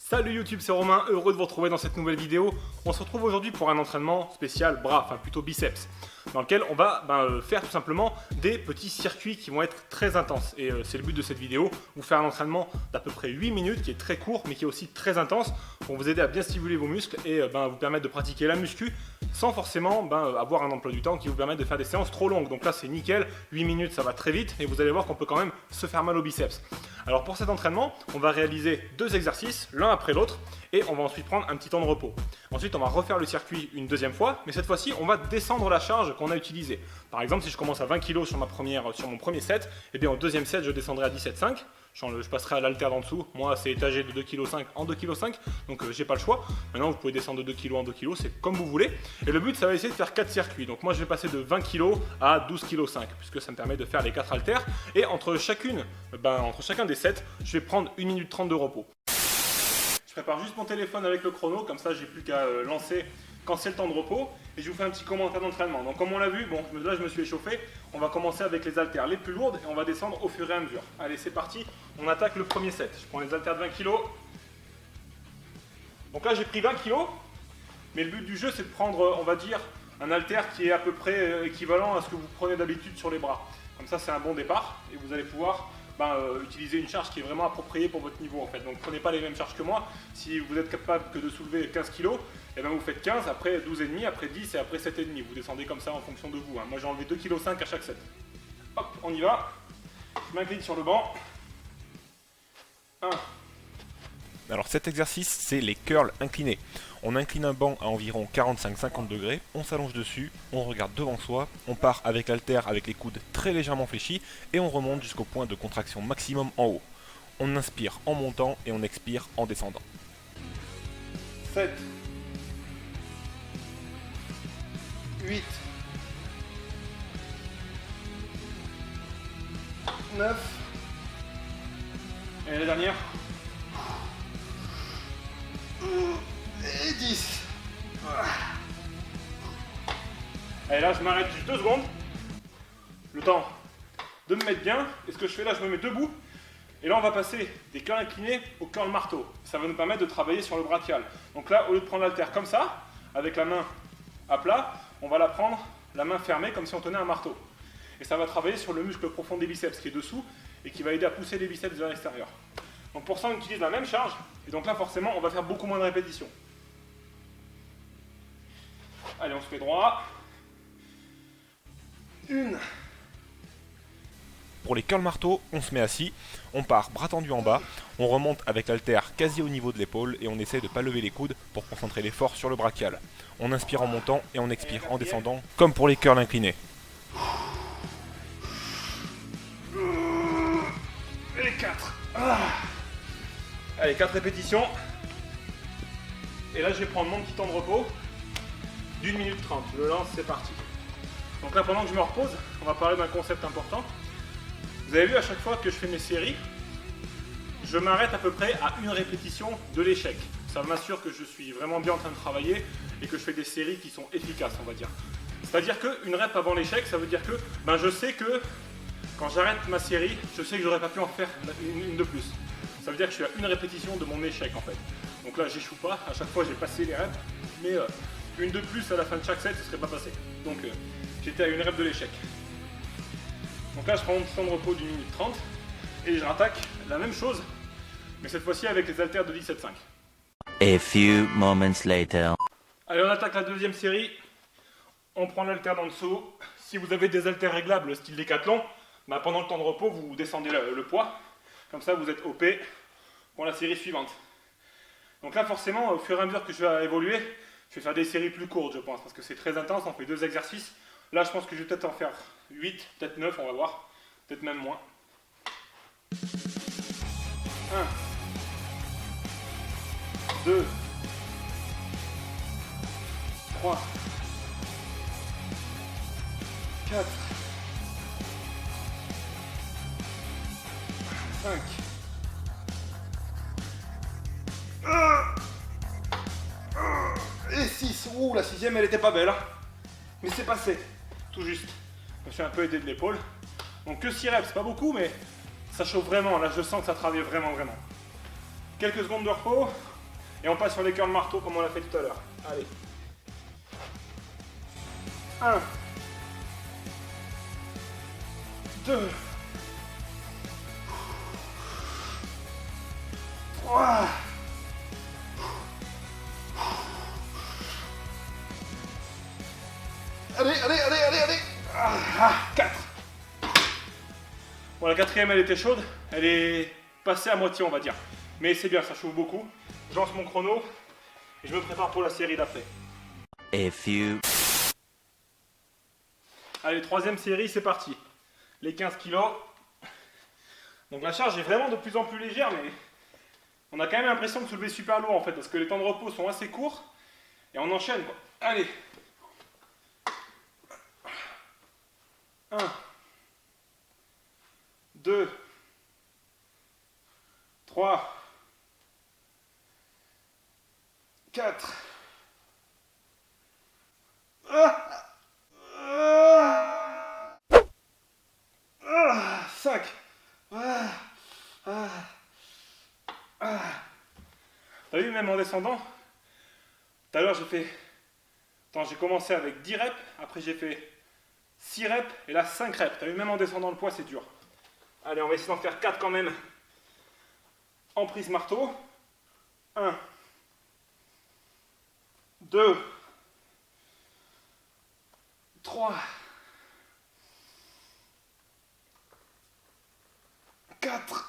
Salut YouTube, c'est Romain, heureux de vous retrouver dans cette nouvelle vidéo. On se retrouve aujourd'hui pour un entraînement spécial bras, enfin plutôt biceps, dans lequel on va faire tout simplement des petits circuits qui vont être très intenses. Et c'est le but de cette vidéo, vous faire un entraînement d'à peu près 8 minutes qui est très court mais qui est aussi très intense pour vous aider à bien stimuler vos muscles et vous permettre de pratiquer la muscu sans forcément avoir un emploi du temps qui vous permette de faire des séances trop longues. Donc là c'est nickel, 8 minutes ça va très vite et vous allez voir qu'on peut quand même se faire mal au biceps. Alors pour cet entraînement, on va réaliser deux exercices, l'un après l'autre, et on va ensuite prendre un petit temps de repos. Ensuite, on va refaire le circuit une deuxième fois, mais cette fois-ci, on va descendre la charge qu'on a utilisée. Par exemple, si je commence à 20 kg sur mon premier set, et bien au deuxième set, je descendrai à 17,5. Je passerai à l'haltère d'en dessous. Moi, c'est étagé de 2,5 kg en 2,5 kg, donc j'ai pas le choix. Maintenant, vous pouvez descendre de 2 kg en 2 kg, c'est comme vous voulez. Et le but, ça va essayer de faire 4 circuits. Donc moi, je vais passer de 20 kg à 12,5 kg, puisque ça me permet de faire les 4 haltères. Et entre chacun des sets, je vais prendre 1 minute 30 de repos. Je prépare juste mon téléphone avec le chrono, comme ça, j'ai plus qu'à lancer quand c'est le temps de repos. Et je vous fais un petit commentaire d'entraînement. Donc comme on l'a vu, bon, là je me suis échauffé. On va commencer avec les haltères les plus lourdes et on va descendre au fur et à mesure. Allez, c'est parti. On attaque le premier set. Je prends les haltères de 20 kg. Donc là, j'ai pris 20 kg. Mais le but du jeu, c'est de prendre, on va dire, un haltère qui est à peu près équivalent à ce que vous prenez d'habitude sur les bras. Comme ça, c'est un bon départ et vous allez pouvoir utiliser une charge qui est vraiment appropriée pour votre niveau en fait. Donc prenez pas les mêmes charges que moi. Si vous êtes capable que de soulever 15 kg, et vous faites 15, après 12,5, après 10 et après 7,5. Vous descendez comme ça en fonction de vous. Moi j'ai enlevé 2,5 kg à chaque set. Hop, on y va. Je m'incline sur le banc. 1. Alors cet exercice, c'est les curls inclinés. On incline un banc à environ 45-50 degrés, on s'allonge dessus, on regarde devant soi, on part avec l'haltère avec les coudes très légèrement fléchis et on remonte jusqu'au point de contraction maximum en haut. On inspire en montant et on expire en descendant. 7. 8. 9. Et la dernière. Et 10. Allez, là je m'arrête juste 2 secondes. Le temps de me mettre bien. Et ce que je fais là, je me mets debout. Et là on va passer des curls inclinés au curl marteau. Ça va nous permettre de travailler sur le brachial. Donc là, au lieu de prendre l'haltère comme ça, avec la main à plat, on va la prendre la main fermée comme si on tenait un marteau. Et ça va travailler sur le muscle profond des biceps qui est dessous et qui va aider à pousser les biceps vers l'extérieur. Donc pour ça on utilise la même charge et donc là forcément on va faire beaucoup moins de répétitions. Allez, on se met droit. 1. Pour les curls marteau, on se met assis, on part bras tendus en bas, on remonte avec l'haltère quasi au niveau de l'épaule et on essaie de ne pas lever les coudes pour concentrer l'effort sur le brachial. On inspire en montant et on expire en descendant, comme pour les curls inclinés. Et 4. Allez, 4 répétitions. Et là je vais prendre mon petit temps de repos d'1 minute 30. Je le lance, c'est parti. Donc là pendant que je me repose, on va parler d'un concept important. Vous avez vu, à chaque fois que je fais mes séries, je m'arrête à peu près à une répétition de l'échec. Ça m'assure que je suis vraiment bien en train de travailler et que je fais des séries qui sont efficaces, on va dire. C'est-à-dire qu'une rep avant l'échec, ça veut dire que je sais que quand j'arrête ma série, je sais que j'aurais pas pu en faire une de plus. Ça veut dire que je suis à une répétition de mon échec en fait. Donc là, j'échoue pas. À chaque fois, j'ai passé les reps, mais une de plus à la fin de chaque set, ce serait pas passé. Donc j'étais à une rep de l'échec. Donc là, je prends mon temps de repos d'1 minute 30 et je rattaque la même chose, mais cette fois-ci avec les haltères de 17,5. A few moments later. Allez, on attaque la deuxième série. On prend l'haltère d'en dessous. Si vous avez des haltères réglables style décathlon, pendant le temps de repos, vous descendez le poids. Comme ça, vous êtes OP pour la série suivante. Donc là, forcément, au fur et à mesure que je vais évoluer, je vais faire des séries plus courtes, je pense, parce que c'est très intense. On fait 2 exercices. Là, je pense que je vais peut-être en faire 8, peut-être 9, on va voir. Peut-être même moins. 1. 2. 3. 4. 5. Et 6. Ouh, la 6e, elle était pas belle. Hein. Mais c'est passé. Tout juste. Je me suis un peu aidé de l'épaule. Donc que 6 reps, c'est pas beaucoup, mais ça chauffe vraiment. Là, je sens que ça travaille vraiment. Quelques secondes de repos. Et on passe sur les curls marteau comme on l'a fait tout à l'heure. Allez. 1, 2, 3, 4. Bon, la quatrième, elle était chaude. Elle est passée à moitié, on va dire. Mais c'est bien, ça chauffe beaucoup. Je lance mon chrono et je me prépare pour la série d'après. A few. Allez, troisième série, c'est parti. Les 15 kilos. Donc la charge est vraiment de plus en plus légère, mais on a quand même l'impression de soulever super lourd en fait, parce que les temps de repos sont assez courts et on enchaîne quoi. Allez. 1, 2, 3, 4, 5. T'as vu, même en descendant, tout à l'heure j'ai fait... Attends, j'ai commencé avec 10 reps, après j'ai fait 6 reps, et là 5 reps. T'as vu, même en descendant le poids, c'est dur. Allez, on va essayer d'en faire 4 quand même. En prise marteau. 1, 2, 3, 4.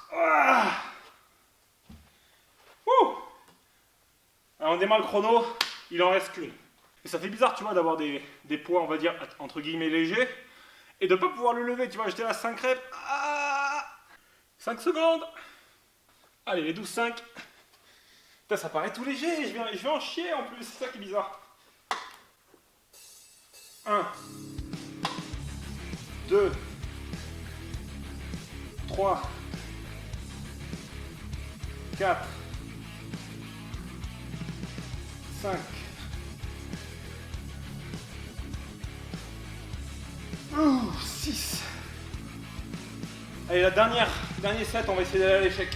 Alors on démarre le chrono, il en reste qu'une. Et ça fait bizarre, tu vois, d'avoir des poids, on va dire, entre guillemets légers, et de ne pas pouvoir le lever, tu vois, j'étais là 5 reps. 5 secondes. Allez, les 12-5. Putain, ça paraît tout léger, je vais en chier en plus, c'est ça qui est bizarre. 1, 2, 3, 4, 5, 6. Allez, dernier set, on va essayer d'aller à l'échec.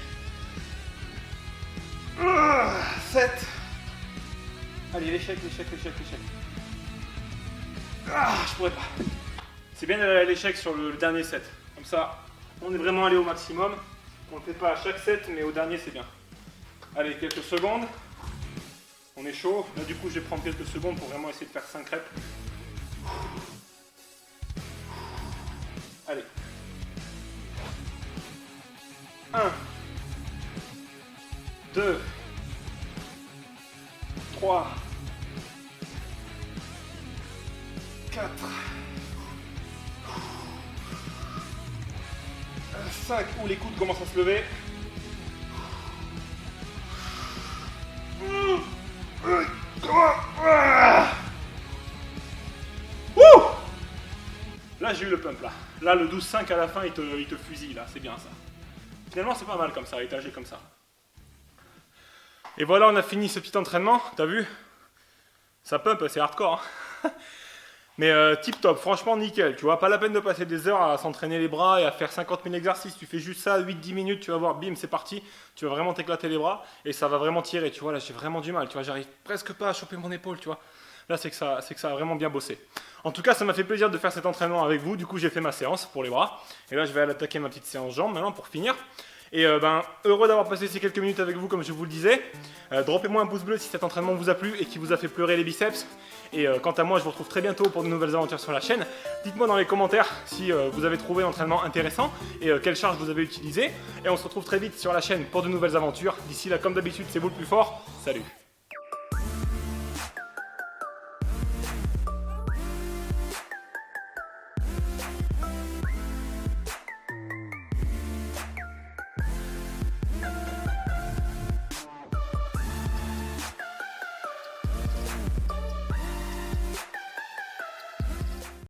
7. Allez, l'échec. Je pourrais pas. C'est bien d'aller à l'échec sur le dernier set. Comme ça, on est vraiment allé au maximum. On ne le fait pas à chaque set, mais au dernier, c'est bien. Allez, quelques secondes. On est chaud. Là, du coup, je vais prendre quelques secondes pour vraiment essayer de faire 5 reps. Allez. 1, 2, 3, 4, 5. Ouh, les coudes commencent à se lever. Là, j'ai eu le pump, là. Là, le 12-5 à la fin, il te fusille, là. C'est bien, ça. Finalement, c'est pas mal comme ça, étagé comme ça. Et voilà, on a fini ce petit entraînement. T'as vu? Ça pump, c'est hardcore. Hein. Mais tip top, franchement nickel. Tu vois, pas la peine de passer des heures à s'entraîner les bras et à faire 50 000 exercices. Tu fais juste ça, 8-10 minutes, tu vas voir, bim, c'est parti. Tu vas vraiment t'éclater les bras et ça va vraiment tirer. Tu vois, là, j'ai vraiment du mal. Tu vois, j'arrive presque pas à choper mon épaule, tu vois. Là, c'est que ça a vraiment bien bossé. En tout cas, ça m'a fait plaisir de faire cet entraînement avec vous. Du coup, j'ai fait ma séance pour les bras. Et là, je vais aller attaquer ma petite séance jambes maintenant pour finir. Et heureux d'avoir passé ces quelques minutes avec vous, comme je vous le disais. Droppez-moi un pouce bleu si cet entraînement vous a plu et qui vous a fait pleurer les biceps. Et quant à moi, je vous retrouve très bientôt pour de nouvelles aventures sur la chaîne. Dites-moi dans les commentaires si vous avez trouvé l'entraînement intéressant et quelle charge vous avez utilisée. Et on se retrouve très vite sur la chaîne pour de nouvelles aventures. D'ici là, comme d'habitude, c'est vous le plus fort. Salut!